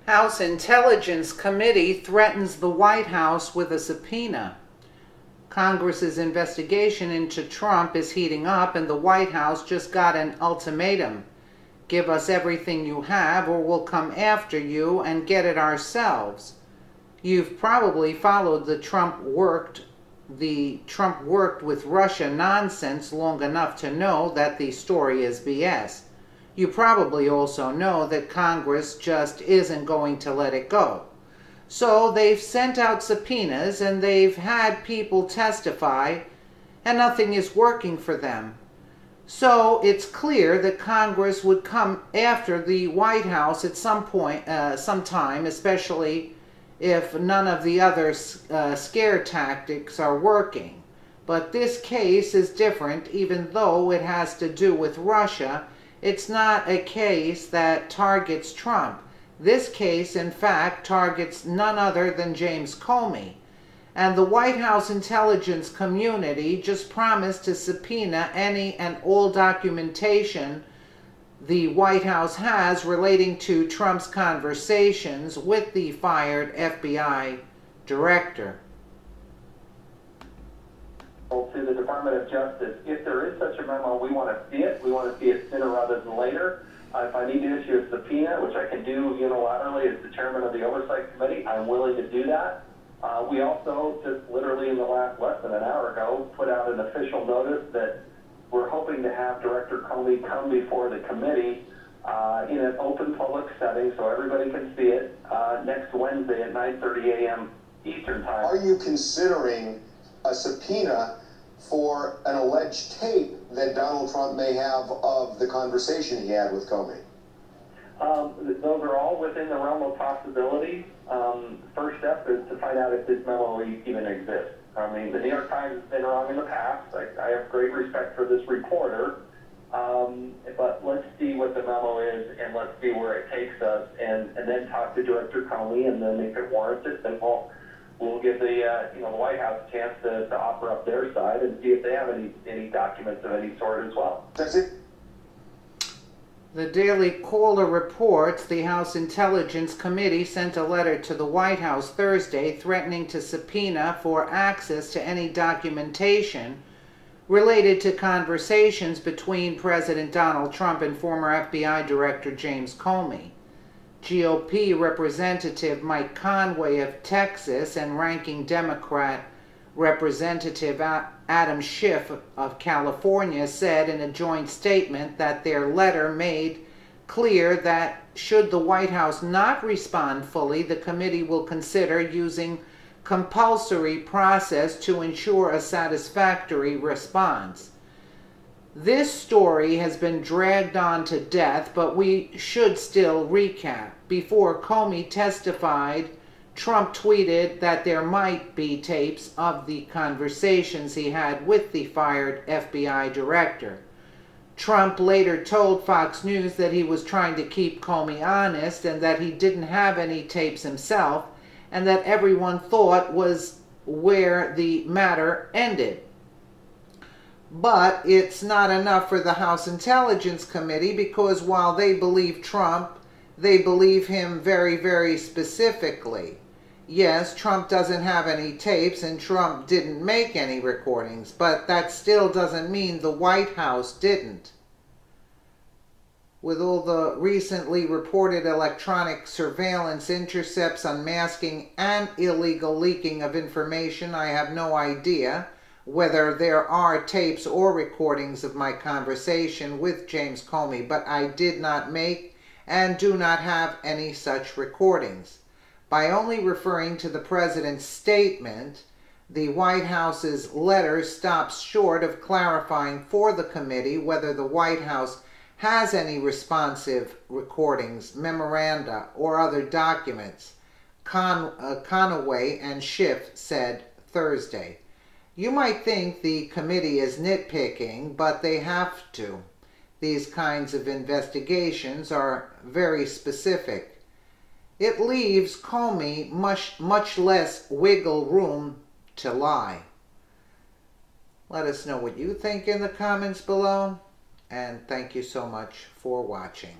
House Intelligence Committee threatens the White House with a subpoena. Congress's investigation into Trump is heating up, and the White House just got an ultimatum. Give us everything you have or we'll come after you and get it ourselves. You've probably followed the Trump worked with Russia nonsense long enough to know that the story is BS. You probably also know that Congress just isn't going to let it go. So they've sent out subpoenas and they've had people testify, and nothing is working for them. So it's clear that Congress would come after the White House at some point, sometime, especially if none of the other scare tactics are working. But this case is different. Even though it has to do with Russia, it's not a case that targets Trump. This case, in fact, targets none other than James Comey. And the White House intelligence community just promised to subpoena any and all documentation the White House has relating to Trump's conversations with the fired FBI director. To the Department of Justice, if there is such a memo, we want to see it. We want to see it sooner rather than later. If I need to issue a subpoena, which I can do unilaterally as the chairman of the Oversight Committee, I'm willing to do that. We also, just literally in the less than an hour ago, put out an official notice that we're hoping to have Director Comey come before the committee in an open public setting so everybody can see it next Wednesday at 9:30 a.m. Eastern Time. Are you considering a subpoena for an alleged tape that Donald Trump may have of the conversation he had with Comey? Those are all within the realm of possibility. First step is to find out if this memo even exists. I mean, the New York Times has been wrong in the past. I have great respect for this reporter. But let's see what the memo is, and let's see where it takes us, and then talk to Director Comey, and then if it warrants it, then we'll give the White House a chance to offer up their side and see if they have any documents of any sort as well. That's it. The Daily Caller reports the House Intelligence Committee sent a letter to the White House Thursday threatening to subpoena for access to any documentation related to conversations between President Donald Trump and former FBI Director James Comey. GOP Representative Mike Conway of Texas and Ranking Democrat Representative Adam Schiff of California said in a joint statement that their letter made clear that should the White House not respond fully, the committee will consider using compulsory process to ensure a satisfactory response. This story has been dragged on to death, but we should still recap. Before Comey testified, Trump tweeted that there might be tapes of the conversations he had with the fired FBI director. Trump later told Fox News that he was trying to keep Comey honest and that he didn't have any tapes himself, and that everyone thought was where the matter ended. But it's not enough for the House Intelligence Committee, because while they believe Trump, they believe him very, very specifically. Yes, Trump doesn't have any tapes and Trump didn't make any recordings, but that still doesn't mean the White House didn't. With all the recently reported electronic surveillance, intercepts, unmasking, and illegal leaking of information, I have no idea whether there are tapes or recordings of my conversation with James Comey, but I did not make and do not have any such recordings. By only referring to the president's statement, the White House's letter stops short of clarifying for the committee whether the White House has any responsive recordings, memoranda, or other documents, Conaway and Schiff said Thursday. You might think the committee is nitpicking, but they have to. These kinds of investigations are very specific. It leaves Comey much less wiggle room to lie. Let us know what you think in the comments below, and thank you so much for watching.